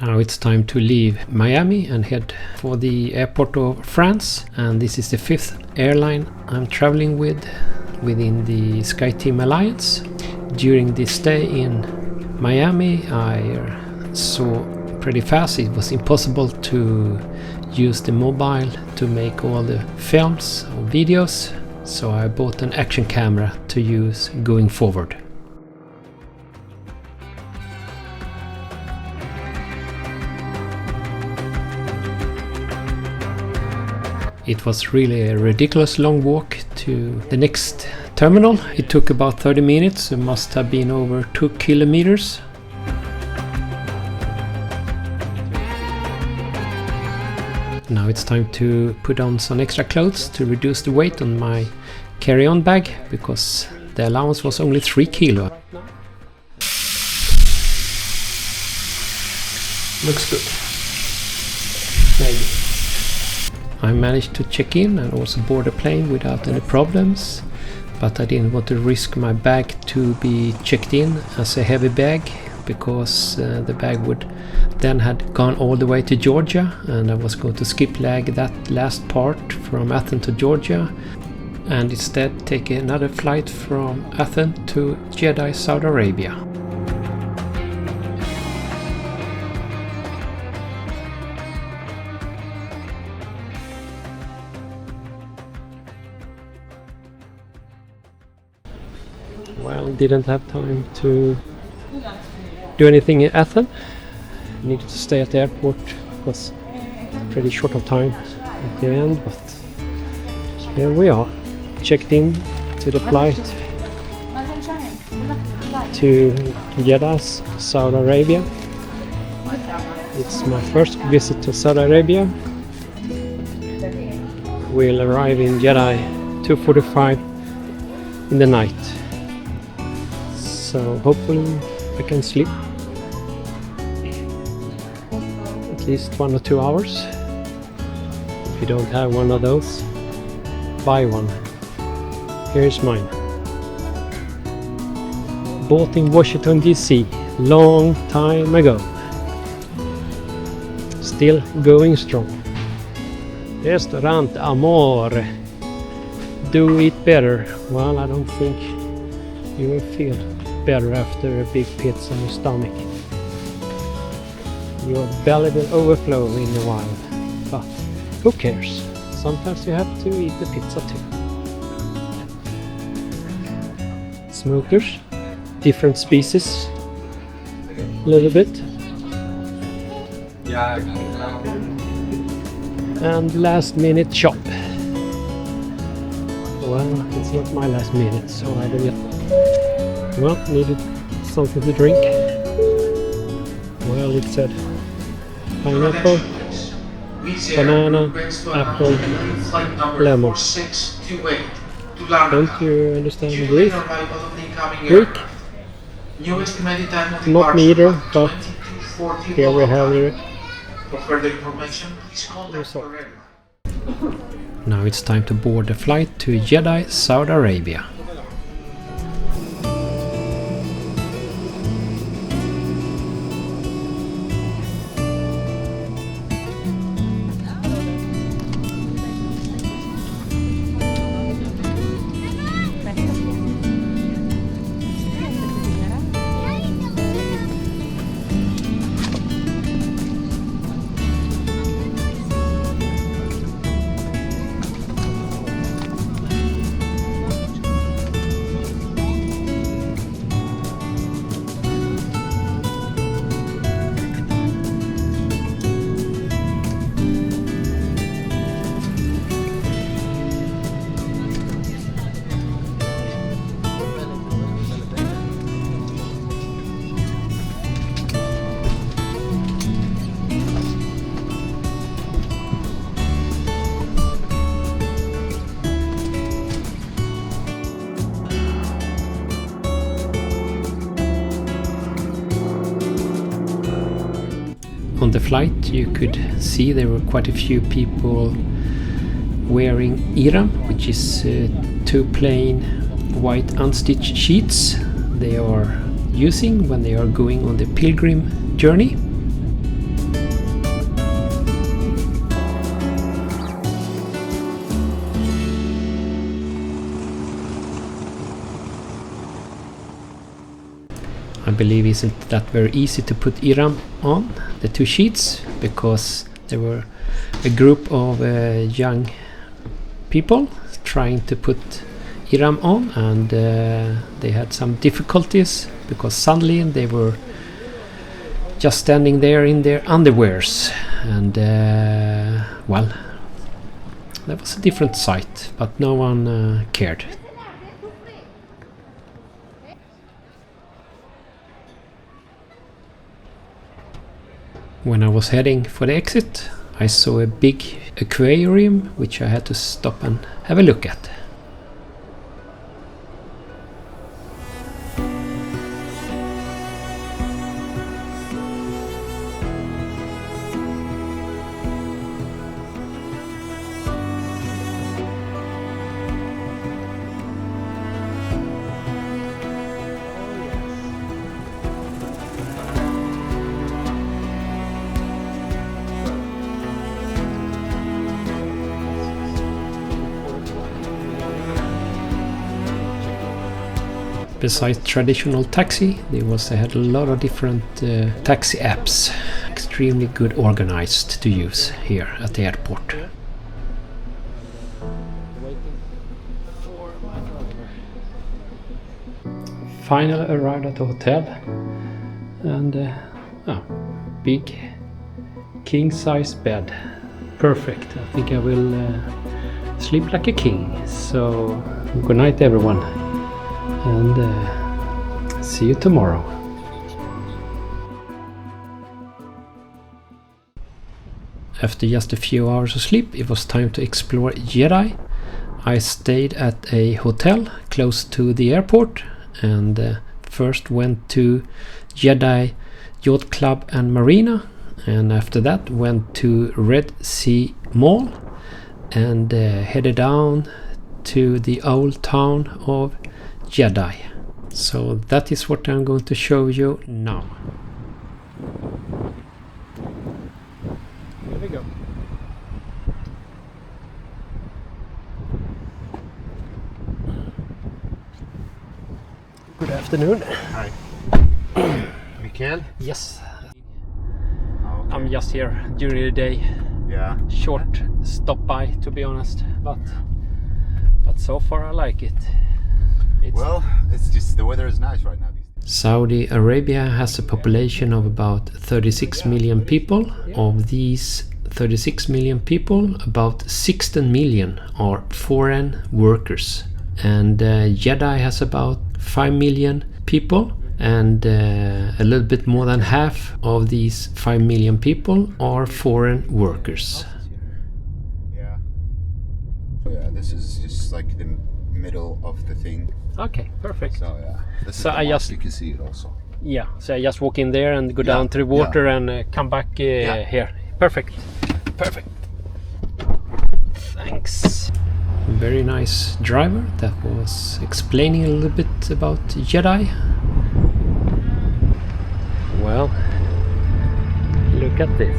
Now it's time to leave Miami and head for the airport of France, and this is the 5th airline I'm traveling with within the SkyTeam Alliance. During this stay in Miami I saw pretty fast it was impossible to use the mobile to make all the films or videos, so I bought an action camera to use going forward. It was really a ridiculous long walk to the next terminal. It took about 30 minutes, it must have been over 2 kilometers. Now it's time to put on some extra clothes to reduce the weight on my carry-on bag, because the allowance was only 3 kilo. Looks good. Maybe. I managed to check in and also board a plane without any problems, but I didn't want to risk my bag to be checked in as a heavy bag, because the bag would then had gone all the way to Georgia, and I was going to skip leg that last part from Athens to Georgia and instead take another flight from Athens to Jeddah, Saudi Arabia. Well, didn't have time to do anything in Athens. Needed to stay at the airport because pretty short of time at the end, but here we are, checked in to the flight to Jeddah, Saudi Arabia. It's my first visit to Saudi Arabia. We'll arrive in Jeddah 2:45 in the night, so hopefully I can sleep at least 1 or 2 hours. If you don't have one of those, buy one. Here's mine. Bought in Washington DC long time ago. Still going strong. Restaurant Amore. Do it better. Well, I don't think you will feel better after a big pizza in your stomach. Your belly will overflow in a while, but who cares? Sometimes you have to eat the pizza too. Smokers, different species, a little bit. And last minute shop. Well, it's not my last minute, so I don't get. Well, needed something to drink. Well, it said pineapple, banana, apple, lemon. Don't you understand Greek? Greek? Not me either, but here we have it. Now it's time to board the flight to Jeddah, Saudi Arabia. On the flight you could see there were quite a few people wearing ihram, which is two plain white unstitched sheets they are using when they are going on the pilgrim journey. believe isn't that very easy to put Iram on, the 2 sheets, because there were a group of young people trying to put Iram on, and they had some difficulties because suddenly they were just standing there in their underwears, and well, that was a different sight, but no one cared. When I was heading for the exit, I saw a big aquarium which I had to stop and have a look at. Besides traditional taxi, they had a lot of different taxi apps, extremely good organized to use here at the airport. Finally arrived at the hotel, and big king-size bed, perfect. I think I will sleep like a king. So good night everyone, and see you tomorrow. After just a few hours of sleep, it was time to explore Jeddah. I stayed at a hotel close to the airport, and first went to Jeddah Yacht Club and Marina, and after that went to Red Sea Mall and headed down to the old town of Jeddah. So that is what I'm going to show you now. Here we go. Good afternoon. Hi. Mikael? Yes. Okay. I'm just here during the day. Yeah. Short stop by, to be honest, but so far I like it. Well, it's just the weather is nice right now. Saudi Arabia has a population of about 36 million people. Of these 36 million people, about 16 million are foreign workers, and Jeddah has about 5 million people, and a little bit more than half of these 5 million people are foreign workers. Yeah. Yeah, this is just like the middle of the thing. Okay, perfect. So yeah, this So is the I mosque, just- you can see it also. Yeah, so I just walk in there and go down to the water and come back here. Perfect. Perfect. Thanks. Very nice driver that was explaining a little bit about Jeddah. Well, look at this.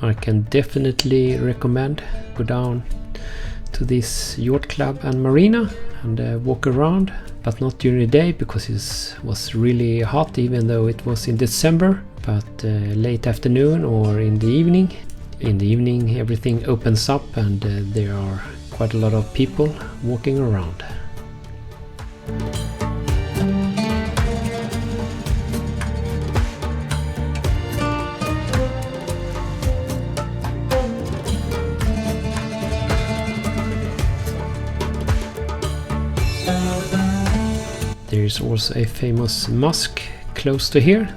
I can definitely recommend go down to this yacht club and marina and walk around, but not during the day because it was really hot, even though it was in December, but late afternoon or in the evening. In the evening everything opens up and there are quite a lot of people walking around. There is also a famous mosque close to here,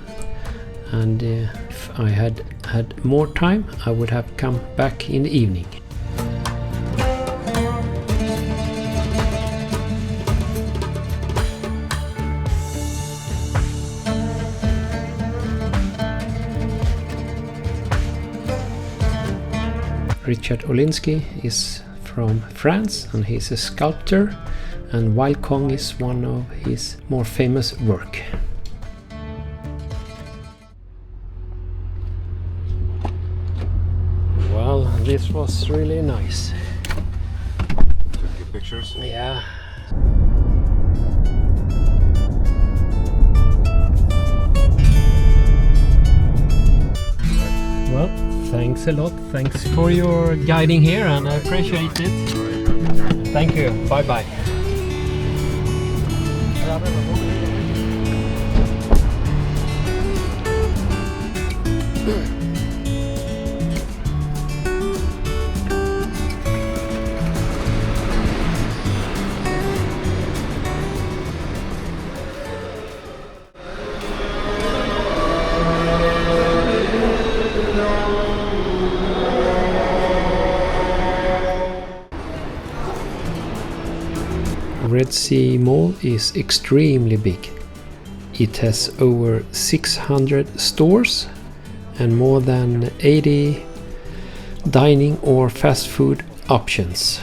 and if I had had more time I would have come back in the evening. Richard Olinsky is from France and he's a sculptor, and Wild Kong is one of his more famous work. Well, this was really nice. Took your pictures? Yeah. Well, thanks a lot. Thanks for your guiding here, and I appreciate it. Thank you. Bye bye. Red Sea Mall is extremely big. It has over 600 stores and more than 80 dining or fast food options.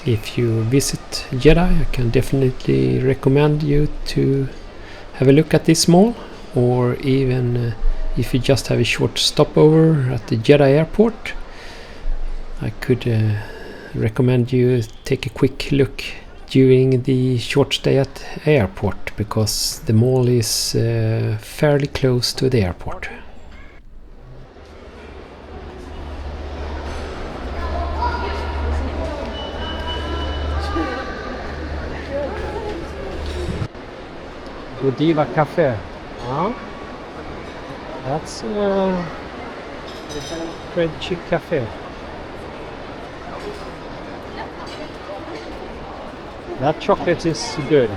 If you visit Jeddah, I can definitely recommend you to have a look at this mall, or even if you just have a short stopover at the Jeddah airport, I could recommend you take a quick look during the short stay at the airport, because the mall is fairly close to the airport. Godiva Cafe. That's Red Chick Cafe. That chocolate is good.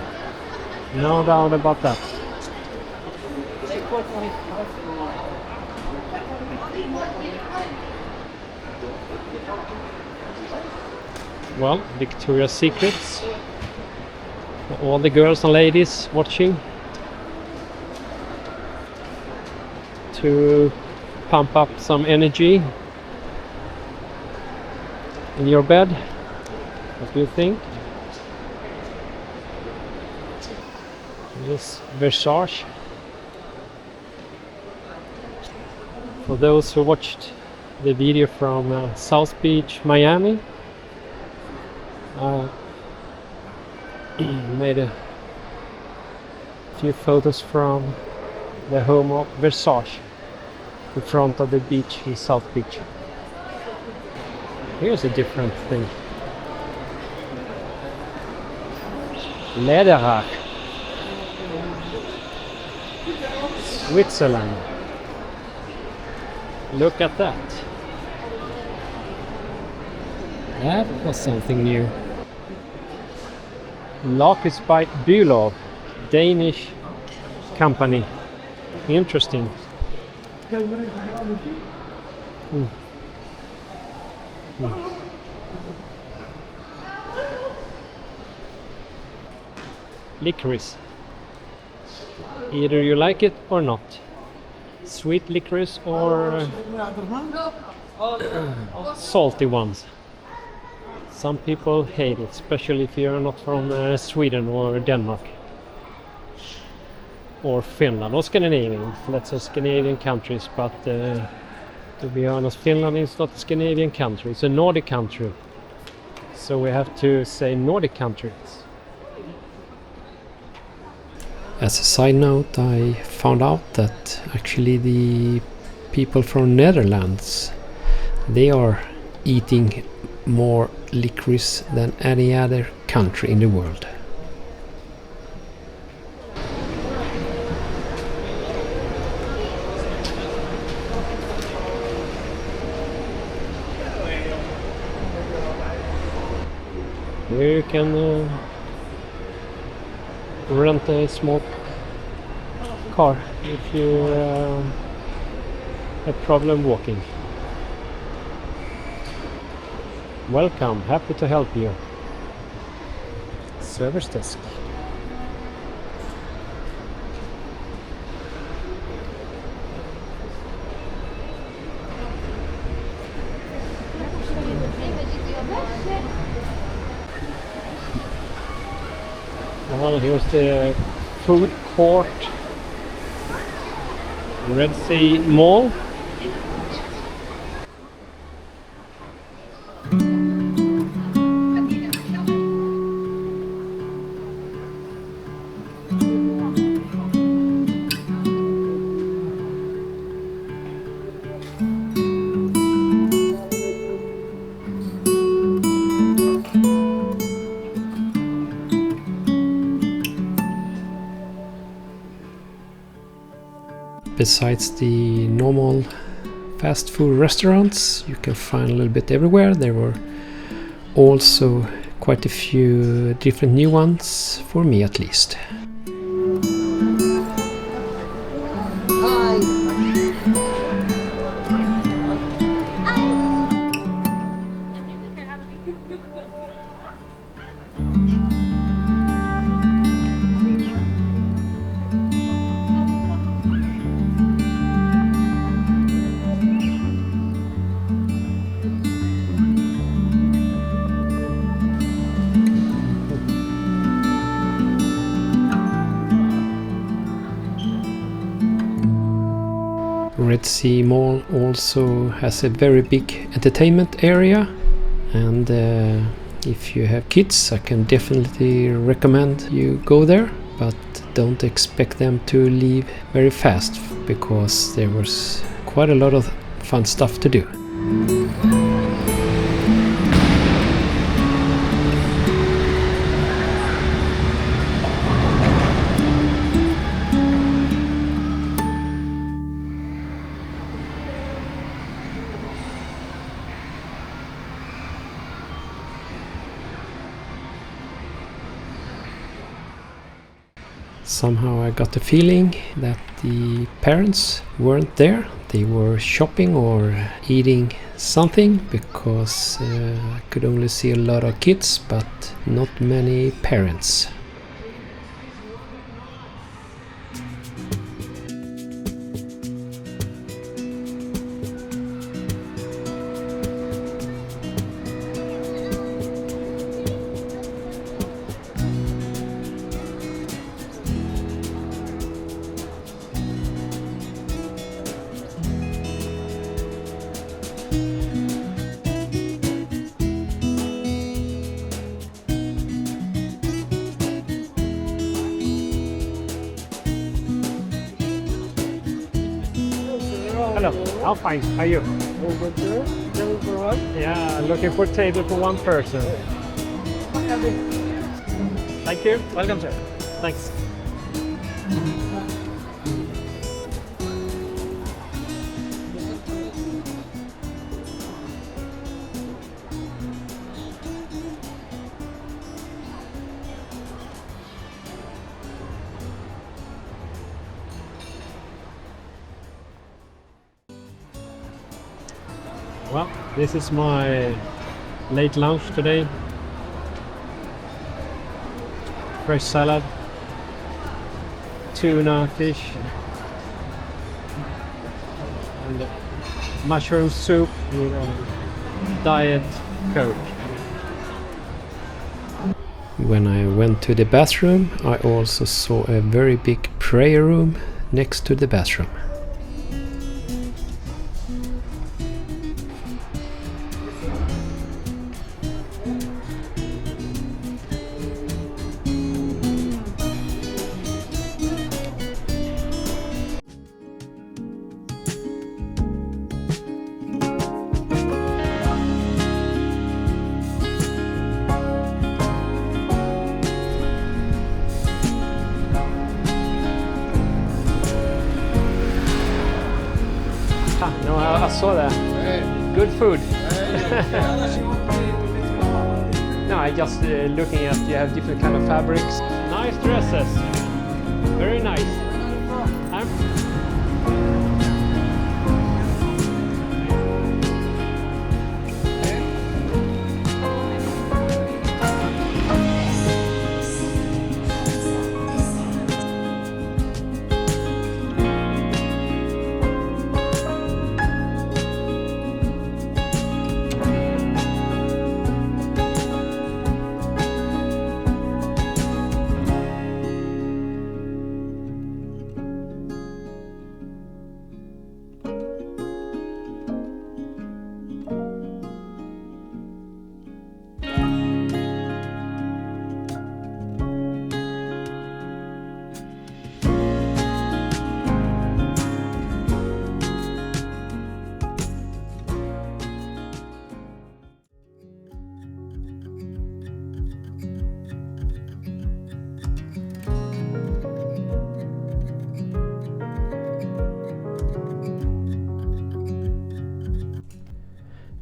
No doubt about that. Well, Victoria's Secrets. All the girls and ladies watching, to pump up some energy in your bed. What do you think? This Versace. For those who watched the video from South Beach, Miami, made a few photos from the home of Versace in front of the beach in South Beach. Here's a different thing. Lederach, Switzerland. Look at that. That was something new. Lakritzbite Bülow, Danish company. Interesting. Licorice. Either you like it or not. Sweet licorice or salty ones. Some people hate it, especially if you're not from Sweden or Denmark or Finland or Scandinavian. Let's say Scandinavian countries, but to be honest, Finland is not a Scandinavian country, it's a Nordic country. So we have to say Nordic countries. As a side note, I found out that actually the people from Netherlands, they are eating more licorice than any other country in the world. You can rent a small car if you have problem walking. Welcome, happy to help you. Service desk. Well, here's the food court, Red Sea Mall. Besides the normal fast food restaurants, you can find a little bit everywhere. There were also quite a few different new ones, for me at least. Red Sea Mall also has a very big entertainment area, and if you have kids, I can definitely recommend you go there, but don't expect them to leave very fast because there was quite a lot of fun stuff to do. Somehow I got the feeling that the parents weren't there. They were shopping or eating something, because I could only see a lot of kids but not many parents. Hello, I'm fine. How are you? Over there, table for one. Yeah, looking for a table for one person. Thank you. Welcome, sir. Thanks. Well, this is my late lunch today. Fresh salad, tuna, fish, and mushroom soup with a diet coke. When I went to the bathroom, I also saw a very big prayer room next to the bathroom. No, I saw that. Good food. No, I just looking at, you have different kind of fabrics. Nice dresses. Very nice.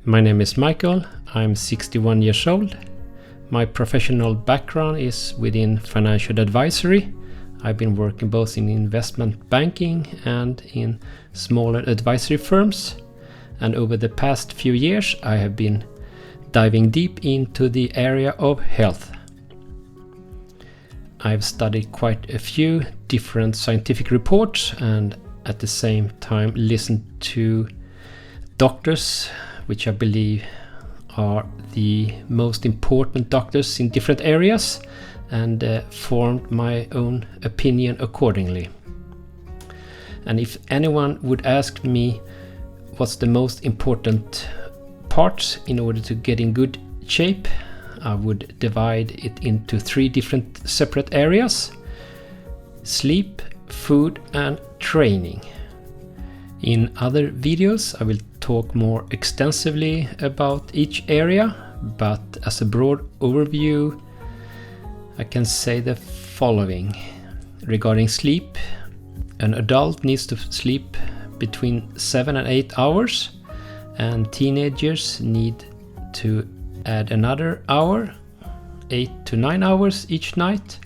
My name is Michael, I'm 61 years old. My professional background is within financial advisory. I've been working both in investment banking and in smaller advisory firms. And over the past few years I have been diving deep into the area of health. I've studied quite a few different scientific reports and at the same time listened to doctors, which I believe are the most important doctors in different areas, and formed my own opinion accordingly. And if anyone would ask me what's the most important part in order to get in good shape, I would divide it into 3 different separate areas: sleep, food and training. In other videos I will talk more extensively about each area, but as a broad overview I can say the following. Regarding sleep, an adult needs to sleep between 7 and 8 hours, and teenagers need to add another hour, 8 to 9 hours each night.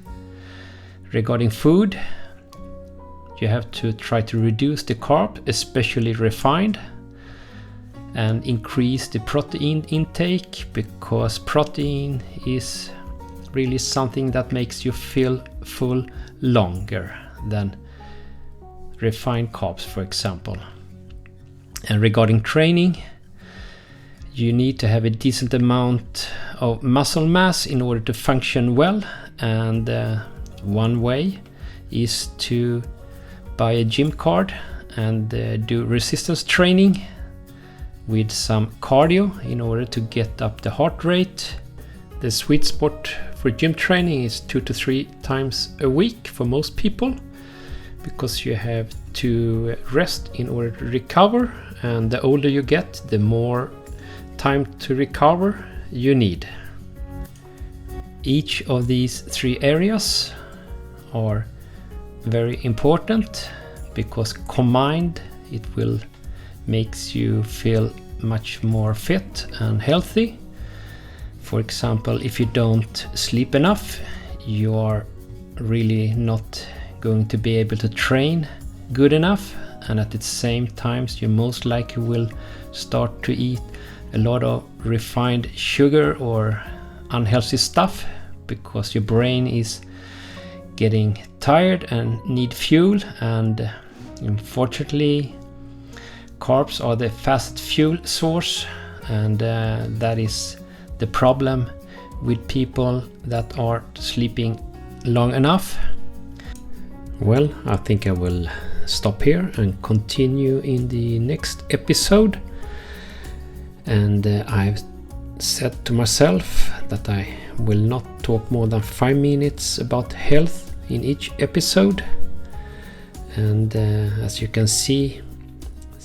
Regarding food, you have to try to reduce the carb, especially refined, and increase the protein intake, because protein is really something that makes you feel full longer than refined carbs, for example. And regarding training, you need to have a decent amount of muscle mass in order to function well, and one way is to buy a gym card and do resistance training with some cardio in order to get up the heart rate. The sweet spot for gym training is 2 to 3 times a week for most people, because you have to rest in order to recover, and the older you get, the more time to recover you need. Each of these 3 areas are very important, because combined it will makes you feel much more fit and healthy. For example, if you don't sleep enough, you are really not going to be able to train good enough, and at the same time you most likely will start to eat a lot of refined sugar or unhealthy stuff, because your brain is getting tired and need fuel. And unfortunately, carbs are the fast fuel source, and that is the problem with people that are sleeping long enough. Well, I think I will stop here and continue in the next episode. And I've said to myself that I will not talk more than 5 minutes about health in each episode. And as you can see,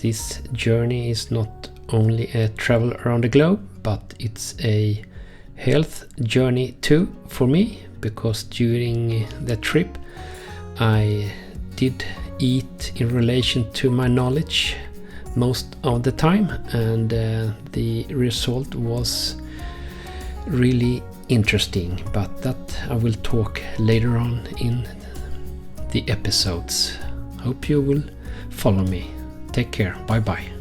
this journey is not only a travel around the globe, but it's a health journey too for me, because during the trip I did eat in relation to my knowledge most of the time, and the result was really interesting, but that I will talk later on in the episodes. Hope you will follow me. Take care. Bye bye.